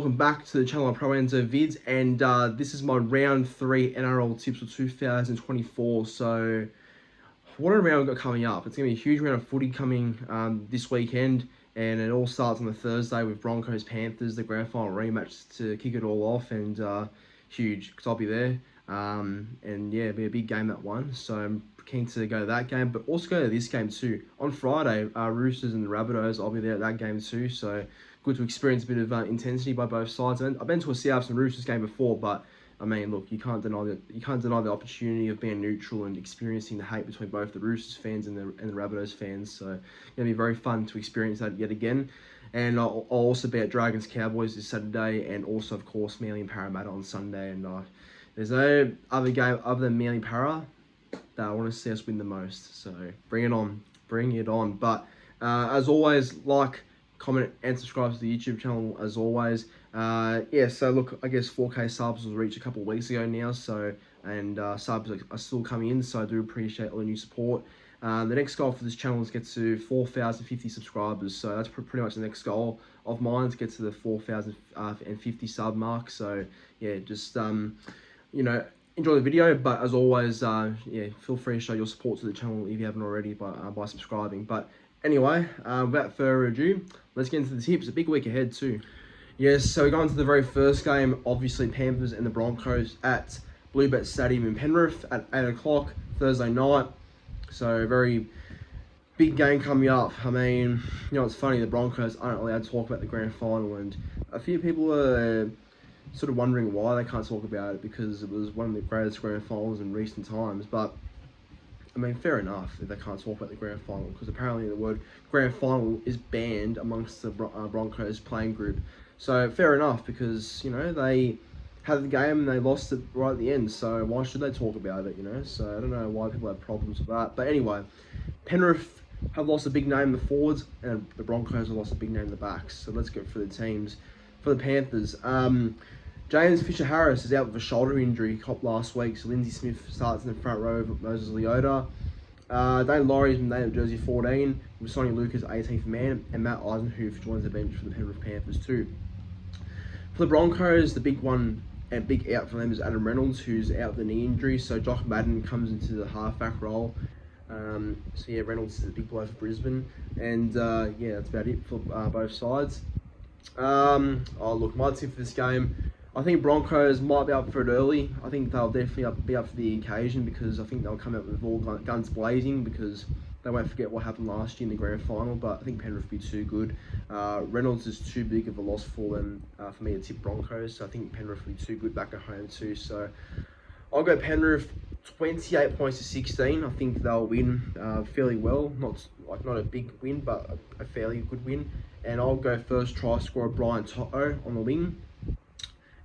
welcome back to the channel of Pro Enzo Vids, and this is my round 3 NRL tips for 2024. So what a round we've got coming up. It's going to be a huge round of footy coming this weekend, and it all starts on the Thursday with Broncos Panthers, the grand final rematch to kick it all off, and huge because I'll be there. And yeah, it'll be a big game, that one, so I'm keen to go to that game, but also go to this game too on Friday. Roosters and the Rabbitohs, I'll be there at that game too, so good to experience a bit of intensity by both sides. I've been to a Souths and Roosters game before, but I mean, look, you can't deny the opportunity of being neutral and experiencing the hate between both the Roosters fans and the Rabbitohs fans. So it's gonna be very fun to experience that yet again. And I'll also be at Dragons Cowboys this Saturday, and also of course Manly and Parramatta on Sunday. And there's no other game other than Manly Para that I want to see us win the most. So bring it on. But as always, like, comment and subscribe to the YouTube channel as always. Yeah, so look, I guess 4K subs was reached a couple of weeks ago now, so, and subs are still coming in, so I do appreciate all the new support. The next goal for this channel is to get to 4,050 subscribers, so that's pretty much the next goal of mine, to get to the 4,050 sub mark. So yeah, just you know, enjoy the video, but as always, yeah, feel free to show your support to the channel if you haven't already by subscribing. But anyway, without further ado, let's get into the tips. A big week ahead too. Yes, so we're going to the very first game, obviously Panthers and the Broncos at Bluebet Stadium in Penrith at 8 o'clock Thursday night. So very big game coming up. I mean, you know, it's funny, the Broncos aren't allowed to talk about the grand final, and a few people are sort of wondering why they can't talk about it, because it was one of the greatest grand finals in recent times. But I mean, fair enough if they can't talk about the grand final, because apparently the word grand final is banned amongst the Broncos playing group. So fair enough, because, you know, they had the game and they lost it right at the end, so why should they talk about it, you know? So I don't know why people have problems with that. But anyway, Penrith have lost a big name in the forwards, and the Broncos have lost a big name in the backs. So let's go through the teams. For the Panthers, James Fisher-Harris is out with a shoulder injury, copped last week, so Lindsay Smith starts in the front row with Moses Leota. Dane Laurie's been named at jersey 14, with Sonny Lucas 18th man, and Matt Eisenhuth joins the bench for the Penrith Panthers too. For the Broncos, the big one and big out for them is Adam Reynolds, who's out with a knee injury, so Jock Madden comes into the halfback role. So yeah, Reynolds is a big blow for Brisbane, and yeah, that's about it for both sides. Oh look, my tip for this game, I think Broncos might be up for it early. I think they'll definitely be up for the occasion, because I think they'll come out with all guns blazing, because they won't forget what happened last year in the grand final. But I think Penrith will be too good. Reynolds is too big of a loss for them for me to tip Broncos, so I think Penrith will be too good back at home too. So I'll go Penrith 28 points to 16. I think they'll win fairly well. Not a big win, but a fairly good win. And I'll go first try scorer Brian Toto on the wing.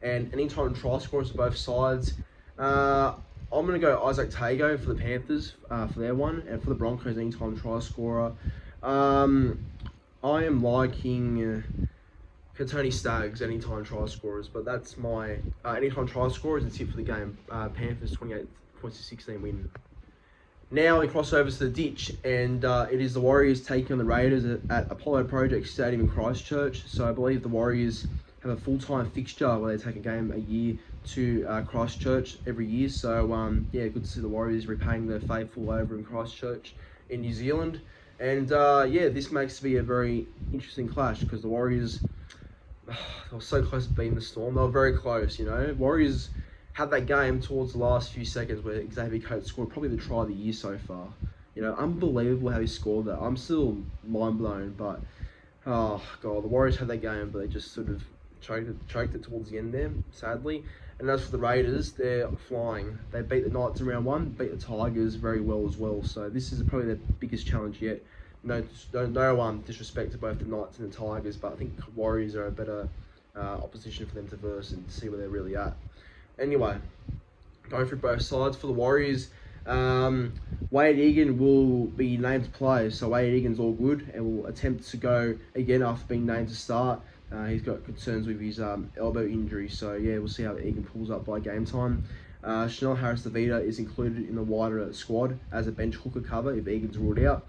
And anytime try scorers for both sides, I'm going to go Isaac Tago for the Panthers for their one, and for the Broncos, anytime try scorer. I am liking Tony Staggs, anytime try scorers, but that's my anytime try scorers and tip for the game. Panthers 28 points to 16 win. Now we cross over to the ditch, and it is the Warriors taking on the Raiders at Apollo Project Stadium in Christchurch. So I believe the Warriors have a full-time fixture where they take a game a year to Christchurch every year. So yeah, good to see the Warriors repaying their faithful over in Christchurch in New Zealand. And yeah, this makes to be a very interesting clash, because the Warriors, they were so close to beating the Storm. They were very close, you know. Warriors had that game towards the last few seconds where Xavier Coates scored probably the try of the year so far. You know, unbelievable how he scored that. I'm still mind blown, but oh god, the Warriors had that game, but they just sort of choked it towards the end there, sadly. And as for the Raiders, they're flying. They beat the Knights in round 1, beat the Tigers very well as well. So this is probably their biggest challenge yet. No disrespect to both the Knights and the Tigers, but I think Warriors are a better opposition for them to verse and see where they're really at. Anyway, going through both sides. For the Warriors, Wade Egan will be named to play, so Wade Egan's all good and will attempt to go again after being named to start. He's got concerns with his elbow injury, so yeah, we'll see how Egan pulls up by game time. Chanel Harris-Davida is included in the wider squad as a bench hooker cover if Egan's ruled out.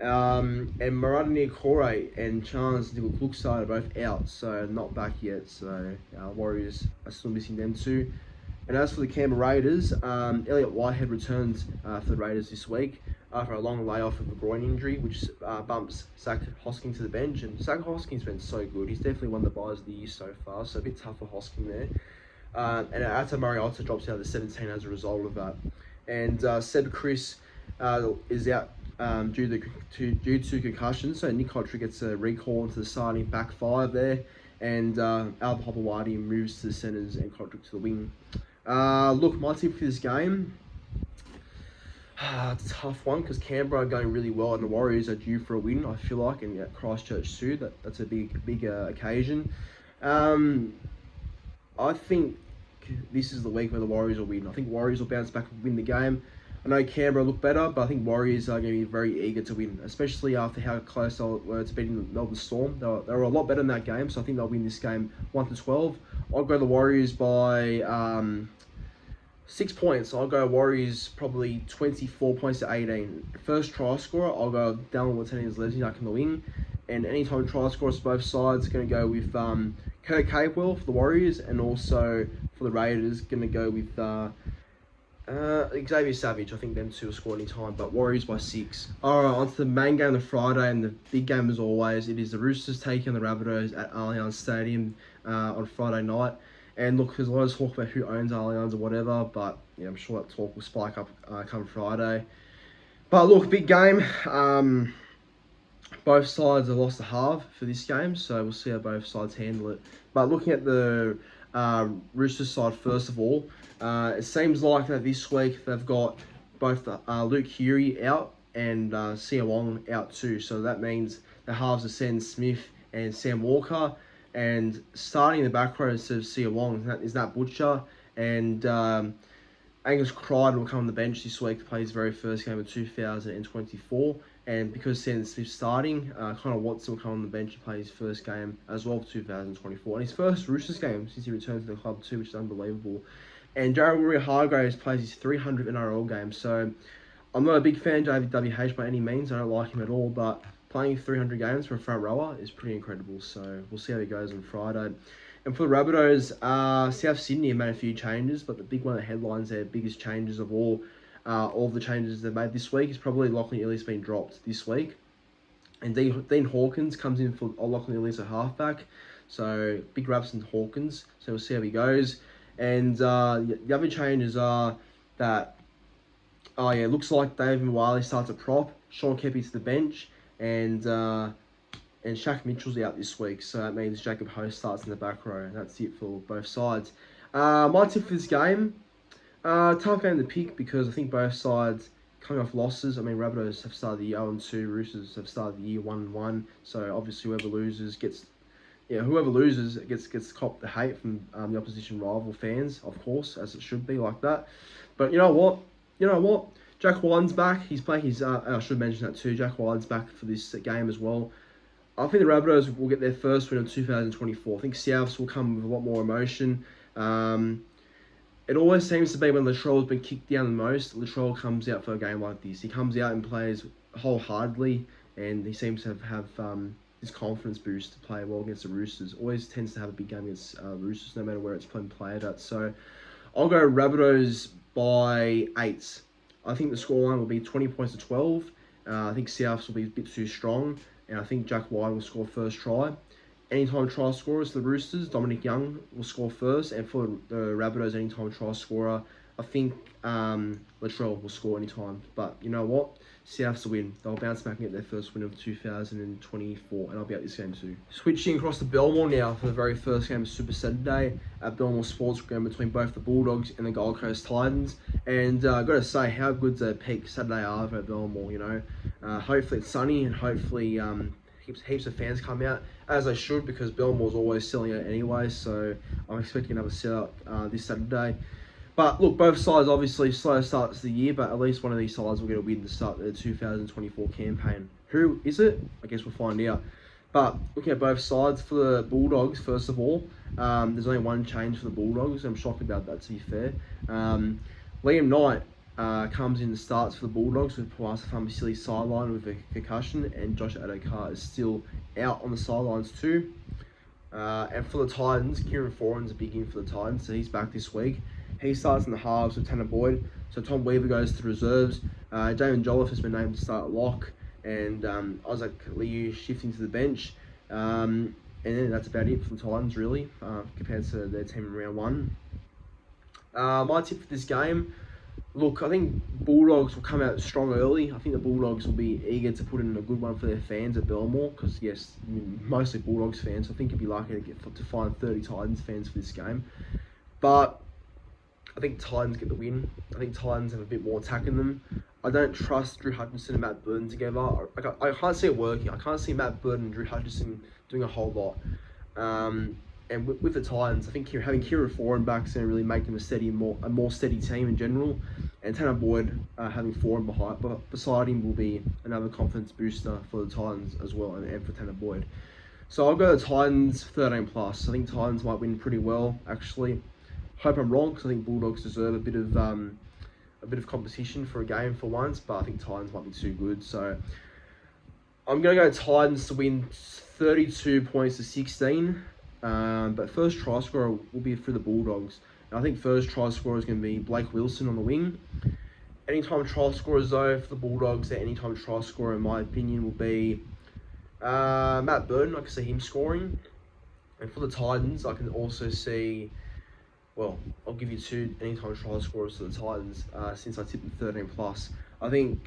And Maradoni Kore and Chance Lookside are both out, so not back yet. So Warriors are still missing them too. And as for the Canberra Raiders, Elliot Whitehead returns for the Raiders this week after a long layoff of a groin injury, which bumps Zach Hosking to the bench. And Zach Hosking's been so good. He's definitely won the buys of the year so far, so a bit tough for Hosking there. And Ata Mariota drops out of the 17 as a result of that. And Seb Chris is out due to concussion, so Nick Cottrell gets a recall into the starting back five there, and Alba Hopewadi moves to the centres and Cottrell to the wing. Look, my tip for this game, it's a tough one because Canberra are going really well and the Warriors are due for a win, I feel like, and Christchurch too. That's a big occasion. I think this is the week where the Warriors will win. I think Warriors will bounce back and win the game. I know Canberra look better, but I think Warriors are going to be very eager to win, especially after how close they were to beating the Melbourne Storm. They were a lot better in that game, so I think they'll win this game 1-12. I'll go the Warriors by 6 points. I'll go Warriors probably 24 points to 18. First try scorer, I'll go Dallin Watene-Lesniak in the wing. And anytime try scorers for both sides, going to go with Kurt Capewell for the Warriors, and also for the Raiders, going to go with Xavier Savage. I think them two will score any time, but Warriors by 6. Alright, on to the main game of Friday, and the big game as always. It is the Roosters taking on the Rabbitohs at Allianz Stadium on Friday night. And look, there's a lot of talk about who owns Allianz or whatever, but yeah, I'm sure that talk will spike up come Friday. But look, big game. Both sides have lost a half for this game, so we'll see how both sides handle it. But looking at the Roosters side first of all, it seems like that this week they've got both Luke Keary out and Sia Wong out too. So that means the halves are Sen Smith and Sam Walker, and starting in the back row instead of Sia Wong is Nat Butcher, and Angus Crichton will come on the bench this week to play his very first game of 2024. And because Sam Smith's starting, Connor Watson will come on the bench to play his first game as well for 2024. And his first Roosters game since he returned to the club too, which is unbelievable. And Jared Warrior-Hargraves plays his 300th NRL game. So I'm not a big fan of WH by any means. I don't like him at all. But playing 300 games for a front rower is pretty incredible. So we'll see how he goes on Friday. And for the Rabbitohs, South Sydney have made a few changes. But the big one of the headlines, their biggest changes of all the changes they've made this week is probably Lachlan Ilias being dropped this week. And Dean Hawkins comes in for Lachlan Ilias at halfback. So big raps in Hawkins. So we'll see how he goes. And the other changes are that, it looks like David Wiley starts a prop, Sean Kepi to the bench, and Shaq Mitchell's out this week. So that means Jacob Host starts in the back row. And that's it for both sides. My tip for this game, tough game to pick because I think both sides coming off losses. I mean, Rabbitohs have started the year 0-2, Roosters have started the year 1-1. So obviously whoever loses gets to cop the hate from the opposition rival fans, of course, as it should be like that. But you know what? Jack Wilden's back. He's playing his. I should mention that too. Jack Wilden's back for this game as well. I think the Rabbitohs will get their first win in 2024. I think Souths will come with a lot more emotion. It always seems to be when Latrell's been kicked down the most, Latrell comes out for a game like this. He comes out and plays wholeheartedly, and he seems to have his confidence boost to play well against the Roosters. Always tends to have a big game against Roosters, no matter where it's played at. So I'll go Rabbitohs by 8. I think the scoreline will be 20 points to 12. I think Souths will be a bit too strong, and I think Jack White will score first try. Anytime try scorers for the Roosters, Dominic Young will score first, and for the Rabbitohs, anytime try scorer, I think Latrell will score anytime. But you know what? Souths will win. They'll bounce back and get their first win of 2024, and I'll be at this game too. Switching across to Belmore now for the very first game of Super Saturday at Belmore Sports Ground between both the Bulldogs and the Gold Coast Titans. And I've got to say, how good's a peak Saturday are at Belmore, you know? Hopefully it's sunny, and hopefully heaps of fans come out, as they should, because Belmore's always selling out anyway, so I'm expecting another sellout this Saturday. But look, both sides obviously slow starts to the year, but at least one of these sides will get a win to start the 2024 campaign. Who is it? I guess we'll find out. But looking at both sides, for the Bulldogs, first of all, there's only one change for the Bulldogs. I'm shocked about that, to be fair. Liam Knight comes in and starts for the Bulldogs with Pawasa Famasili sideline with a concussion, and Josh Adokar is still out on the sidelines too. And for the Titans, Kieran Foran's a big in for the Titans, so he's back this week. He starts in the halves with Tanner Boyd. So Tom Weaver goes to the reserves. Damon Jolliffe has been named to start at lock, and Isaac Liu shifting to the bench. And then that's about it for the Titans, really, compared to their team in round one. My tip for this game, look, I think Bulldogs will come out strong early. I think the Bulldogs will be eager to put in a good one for their fans at Belmore, because yes, mostly Bulldogs fans. So I think you'd be lucky to find 30 Titans fans for this game. But I think Titans get the win. I think Titans have a bit more attack in them. I don't trust Drew Hutchinson and Matt Burton together. I can't see it working. I can't see Matt Burton and Drew Hutchinson doing a whole lot. And with the Titans, I think having Kieran Foran back is going to really make them a more steady team in general. And Tanner Boyd having Foran beside him will be another confidence booster for the Titans as well, and for Tanner Boyd. So I'll go the Titans 13+. I think Titans might win pretty well, actually. Hope I'm wrong, because I think Bulldogs deserve a bit of competition for a game for once, but I think Titans might be too good. So I'm going to go Titans to win 32 points to 16. But first try scorer will be for the Bulldogs. And I think first try scorer is going to be Blake Wilson on the wing. Anytime try scorers though for the Bulldogs, the anytime try scorer in my opinion will be Matt Burton. I can see him scoring. And for the Titans, I can also see, well, I'll give you two anytime try scorers to the Titans since I tipped them 13+. I think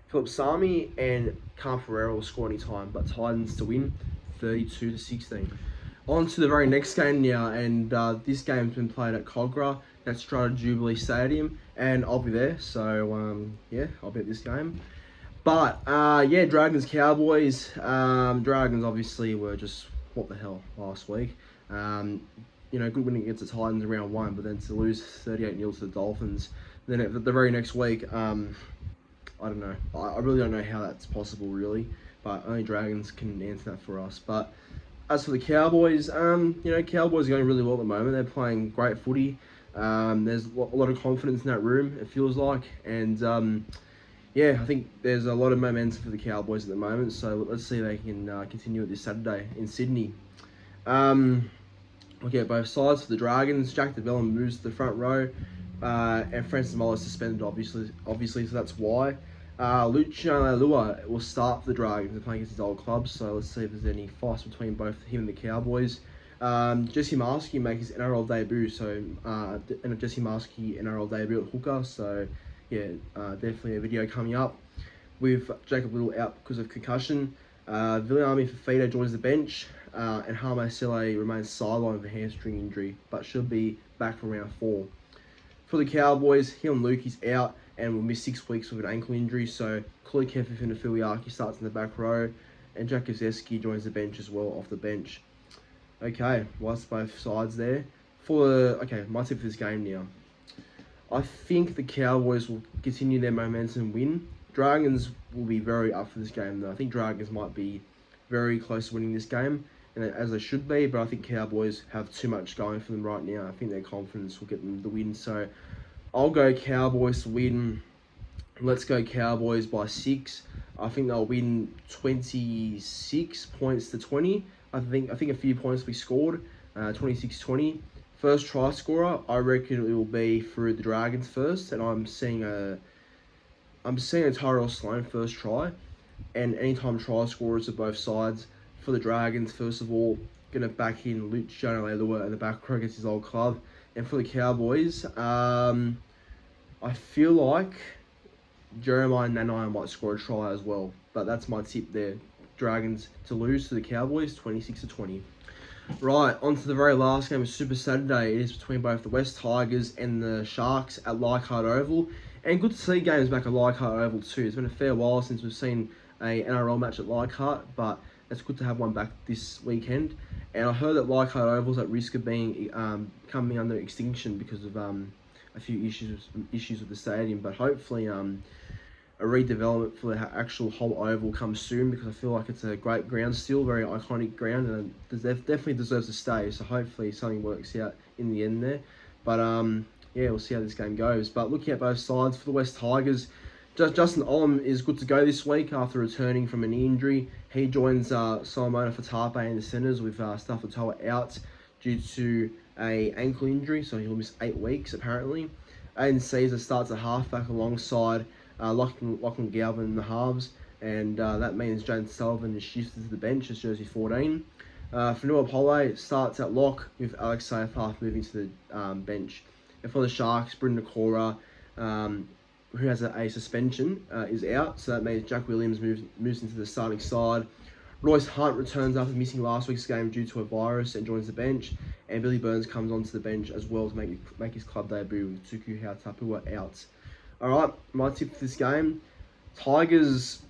Philip Sami and Cam Pereira will score anytime, but Titans to win 32 to 16. On to the very next game now, and this game's been played at Cogra, at Strata Jubilee Stadium, and I'll be there, so yeah, I'll be at this game. But yeah, Dragons Cowboys. Dragons obviously were just what the hell last week. You know, good winning against the Titans in round one, but then to lose 38-0 to the Dolphins, then the very next week, I don't know. I really don't know how that's possible, really, but only Dragons can answer that for us. But as for the Cowboys, you know, Cowboys are going really well at the moment. They're playing great footy. There's a lot of confidence in that room, it feels like. And, yeah, I think there's a lot of momentum for the Cowboys at the moment. So let's see if they can continue it this Saturday in Sydney. Okay, both sides. For the Dragons, Jack DeBellum moves to the front row. And Francis Moller suspended, obviously, so that's why. Luciano Leilua will start for the Dragons. They're playing against his old club, so let's see if there's any fights between both him and the Cowboys. Jesse Marski makes his NRL debut, so Jesse Marski NRL debut at hooker, so yeah, definitely a video coming up. With Jacob Little out because of concussion, Viliami Fafita joins the bench, and Hame Sele remains sidelined with a hamstring injury, but should be back for round 4. For the Cowboys, Hill Lukey's out and will miss 6 weeks with an ankle injury, so Chloe Kefi Finafiliaki starts in the back row, and Jack Kozeski joins the bench as well, off the bench. Okay, well, that's both sides there. My tip for this game now. I think the Cowboys will continue their momentum and win. Dragons will be very up for this game, though. I think Dragons might be very close to winning this game, and as they should be, but I think Cowboys have too much going for them right now. I think their confidence will get them the win, so I'll go Cowboys to win. Let's go Cowboys by 6. I think they'll win 26 points to 20. I think a few points will be scored, 26-20. First try scorer, I reckon it will be through the Dragons first, and I'm seeing a Tyrell Sloan first try, and anytime try scorers of both sides. For the Dragons, first of all, going to back in Luciano Leilua in the back row against his old club. And for the Cowboys, I feel like Jeremiah Nanai might score a try as well. But that's my tip there. Dragons to lose to the Cowboys, 26-20. Right, on to the very last game of Super Saturday. It is between both the West Tigers and the Sharks at Leichhardt Oval. And good to see games back at Leichhardt Oval too. It's been a fair while since we've seen a NRL match at Leichhardt, but it's good to have one back this weekend. And I heard that Leichhardt Oval's at risk of being coming under extinction because of a few issues with the stadium. But hopefully a redevelopment for the actual whole oval comes soon, because I feel like it's a great ground still, very iconic ground, and it definitely deserves to stay. So hopefully something works out in the end there. But yeah, we'll see how this game goes. But looking at both sides, for the West Tigers, Justin Olam is good to go this week after returning from an injury. He joins Solomona Fatape in the centres with Stafford Toa out due to a ankle injury, so he'll miss 8 weeks apparently. Aiden Caesar starts at halfback alongside Lachlan Galvin in the halves, and that means James Sullivan is shifted to the bench as jersey 14. Fanua Pole starts at lock with Alex Sayatharth moving to the bench. And for the Sharks, Brendan Cora, who has a suspension, is out, so that means Jack Williams moves into the starting side. Royce Hunt returns after missing last week's game due to a virus and joins the bench, and Billy Burns comes onto the bench as well to make his club debut with Tuku Hautapua out. Alright, my tip for this game, Tigers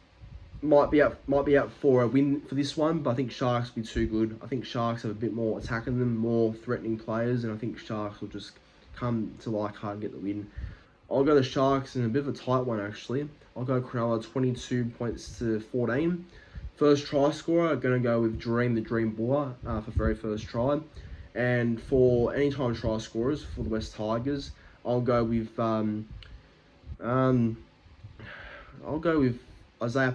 might be out for a win for this one, but I think Sharks will be too good. I think Sharks have a bit more attacking them, more threatening players, and I think Sharks will just come to Leichhardt and get the win. I'll go the Sharks in a bit of a tight one actually. I'll go Cronulla 22 points to 14. First try scorer, I'm going to go with Dream, the Dream Buller, for very first try. And for anytime try scorers for the West Tigers, I'll go with Isaiah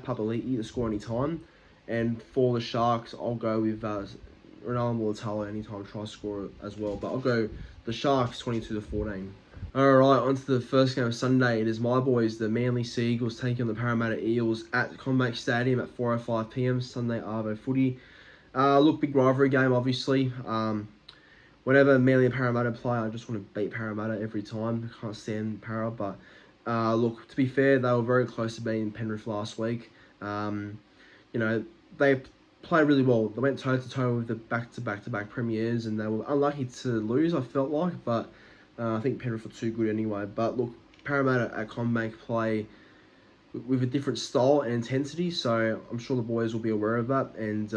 Papali'i to score anytime. And for the Sharks, I'll go with Ronaldo Mulatalo anytime try scorer as well. But I'll go the Sharks 22 to 14. Alright, on to the first game of Sunday. It is my boys, the Manly Sea Eagles, taking on the Parramatta Eels at CommBank Stadium at 4:05 PM, Sunday Arvo footy. Look, big rivalry game, obviously. Whenever Manly and Parramatta play, I just want to beat Parramatta every time. I can't stand Para, but look, to be fair, they were very close to beating Penrith last week. They played really well. They went toe-to-toe with the back-to-back premiers, and they were unlucky to lose, I felt like, but I think Penrith were too good anyway. But look, Parramatta at CommBank play with a different style and intensity, so I'm sure the boys will be aware of that. And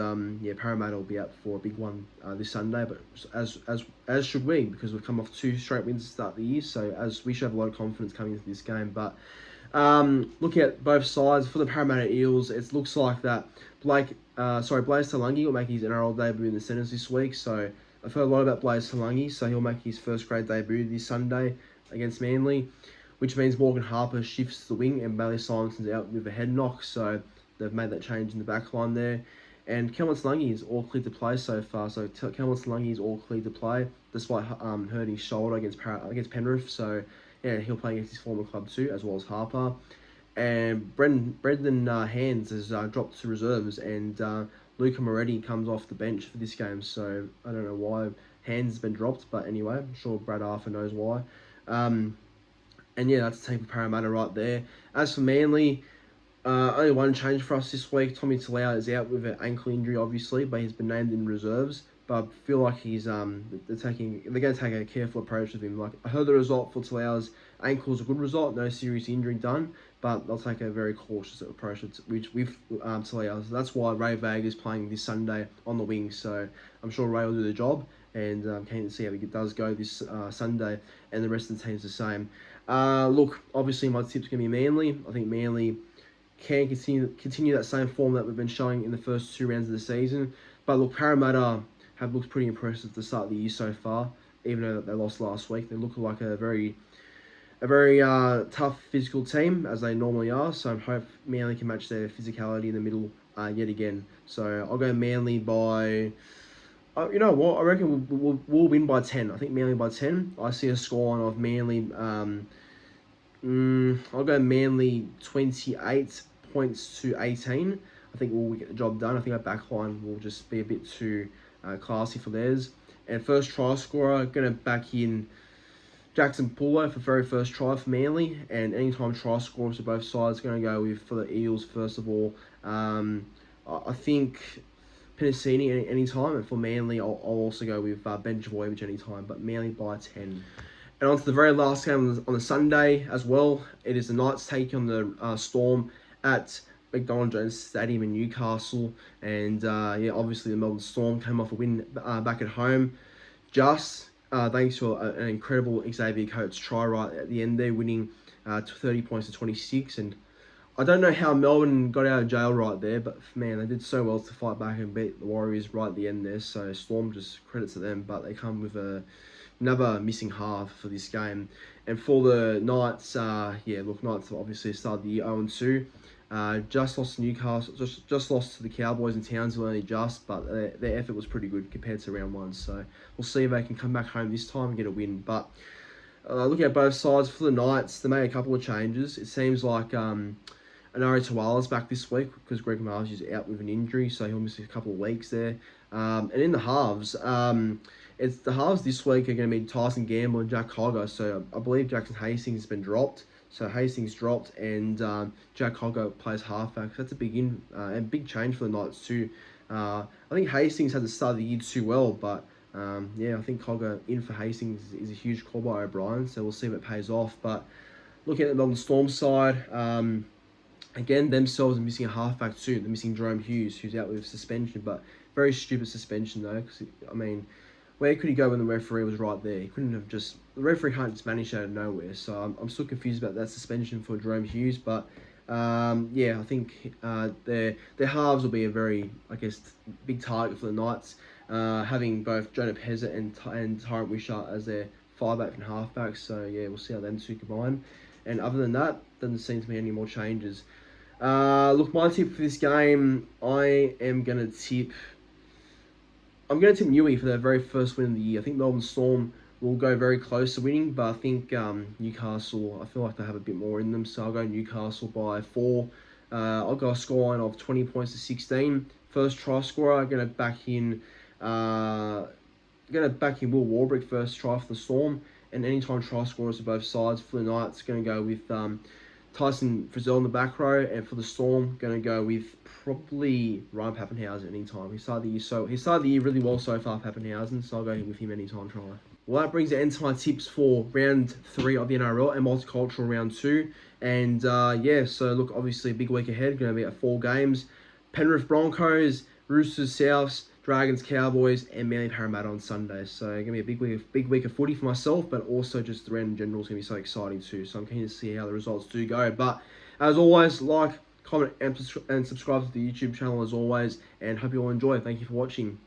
Parramatta will be out for a big one this Sunday, but as should we, because we've come off 2 straight wins to start the year, so as we should have a lot of confidence coming into this game. But looking at both sides, for the Parramatta Eels, it looks like that Blaise Talangi will make his NRL debut in the centres this week, so I've heard a lot about Blaise Talangi, so he'll make his first grade debut this Sunday against Manly, which means Morgan Harper shifts to the wing and Bailey Simonson's out with a head knock, so they've made that change in the back line there. And Kelvin Talangi is all clear to play so far, so Kelvin Talangi is all clear to play, despite hurting his shoulder against Penrith, so yeah, he'll play against his former club too, as well as Harper. And Brendan Hands has dropped to reserves, and Luca Moretti comes off the bench for this game, so I don't know why Hands has been dropped, but anyway, I'm sure Brad Arthur knows why. And yeah, that's a team for Parramatta right there. As for Manly, only one change for us this week. Tommy Talau is out with an ankle injury, obviously, but he's been named in reserves. But I feel like he's they're going to take a careful approach with him. Like, I heard the result for Talau's ankle is a good result, no serious injury done, but they'll take a very cautious approach with Talau. So that's why Ray Vag is playing this Sunday on the wing. So I'm sure Ray will do the job, and keen to see how it does go this Sunday, and the rest of the team's the same. Look, obviously my tip's going to be Manly. I think Manly can continue that same form that we've been showing in the first 2 rounds of the season. But look, Parramatta have looked pretty impressive to start the year so far, even though they lost last week. They look like a very tough physical team, as they normally are. So I hope Manly can match their physicality in the middle yet again. So I'll go Manly by... you know what? I reckon we'll win by 10. I think Manly by 10. I see a scoreline of Manly... I'll go Manly 28 points to 18. I think we'll get the job done. I think our backline will just be a bit too classy for theirs. And first try scorer, going to back in Jackson Paulo for very first try for Manly. And anytime try scorers for both sides, going to go with, for the Eels, first of all, I think Penasini anytime. And for Manly, I'll also go with Ben Trbojevic anytime, but Manly by 10. And on to the very last game on the Sunday as well. It is the Knights taking on the Storm at McDonald Jones Stadium in Newcastle. And obviously the Melbourne Storm came off a win back at home, just thanks to an incredible Xavier Coates try right at the end there, winning 30 points to 26. And I don't know how Melbourne got out of jail right there, but man, they did so well to fight back and beat the Warriors right at the end there. So Storm, just credit to them, but they come with a another missing half for this game. And for the Knights, Knights obviously started the year 0-2. Just lost to Newcastle, just lost to the Cowboys in Townsville, only just, but their effort was pretty good compared to round 1. So we'll see if they can come back home this time and get a win. But looking at both sides, for the Knights, they made a couple of changes. It seems like Anari Tawala's back this week because Greg Mars is out with an injury, so he'll miss a couple of weeks there. And in the halves, the halves this week are going to be Tyson Gamble and Jack Hogger. So I believe Jackson Hastings has been dropped. So Hastings dropped, and Jack Hogger plays halfback. That's a big change for the Knights too. I think Hastings had to start the year too well, but I think Hogger in for Hastings is a huge call by O'Brien. So we'll see if it pays off. But looking at it on the Storm side, again, themselves are missing a halfback too. They're missing Jerome Hughes, who's out with suspension, but very stupid suspension though. Because where could he go when the referee was right there? He couldn't have just... The referee can't just vanish out of nowhere. So I'm still confused about that suspension for Jerome Hughes. But, I think their halves will be a very, big target for the Knights. Having both Jonah Pezzett and Tyrant Wishart as their 5-back and half-backs. So, we'll see how them two combine. And other than that, doesn't seem to be any more changes. My tip for this game, I'm going to tip Newey for their very first win of the year. I think Melbourne Storm will go very close to winning, but I think Newcastle, I feel like they have a bit more in them, so I'll go Newcastle by 4. I'll go a scoreline of 20 points to 16. First try scorer, I'm going to back in Will Warbrick first try for the Storm, and anytime try scorers for both sides. For the Knights, going to go with Tyson Frizzell in the back row, and for the Storm, going to go with probably Ryan Pappenhausen anytime. He started the year really well so far, Pappenhausen, so I'll go with him anytime try. Well, that brings the end to my tips for round 3 of the NRL and Multicultural Round 2. And so look, obviously a big week ahead, going to be at 4 games. Penrith Broncos, Roosters Souths, Dragons Cowboys, and Manly Parramatta on Sunday. So going to be a big week of footy for myself, but also just the round in general is going to be so exciting too. So I'm keen to see how the results do go. But as always, like, comment, and subscribe to the YouTube channel as always, and hope you all enjoy. Thank you for watching.